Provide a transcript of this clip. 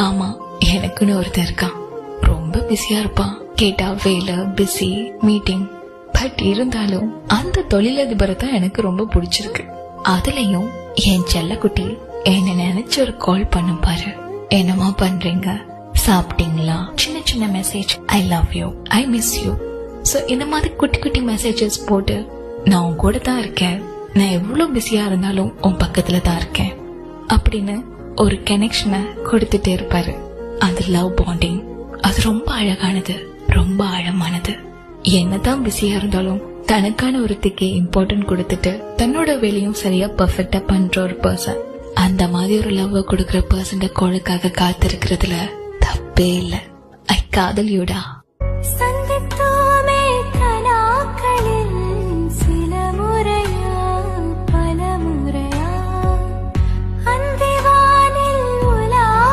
ஆமா, எனக்குன்னு ஒருத்தன் இருக்கான். ரொம்ப பிஸியா இருப்பான். கேட்டா வேலை, பிஸி, மீட்டிங். பட் இருந்தாலும் அந்த தொழிலதிபரை தான் எனக்கு ரொம்ப பிடிச்சிருக்கு. அதுலயும் என் செல்லக்குட்டி என்ன நினைச்சு ஒரு கால் பண்ணும் பாரு. என்னமா பண்றீங்க, சாப்பிட்டீங்களா, சின்ன சின்ன message, I love you, I miss you. So இந்த மாதிரி குட்டி குட்டி மெசேஜஸ் போட்டு நான் உன் கூட தான் இருக்கேன், நான் எவ்வளவு பிஸியா இருந்தாலும் உன் பக்கத்துல தான் இருக்கேன் அப்படின்னு ஒரு கனெக்ஷனை கொடுத்துட்டே இருப்பாரு. அது லவ் பாண்டிங். அது ரொம்ப அழகானது, ரொம்ப ஆழமானது. என்னதான் பிஸியா இருந்தாலும் தனக்கான ஒருத்திக்கு இம்பார்ட்டன்ட் கொடுத்துட்டு தன்னோட வேலையும் சரியா பெர்ஃபெக்டா பண்ற ஒரு பர்சன். அந்த மாதிரி ஒரு லவ் கொடுக்கற பர்சன் கோளுக்காக காத்திருக்கிறதுல தப்பே இல்ல. ஐ காதலியோடா.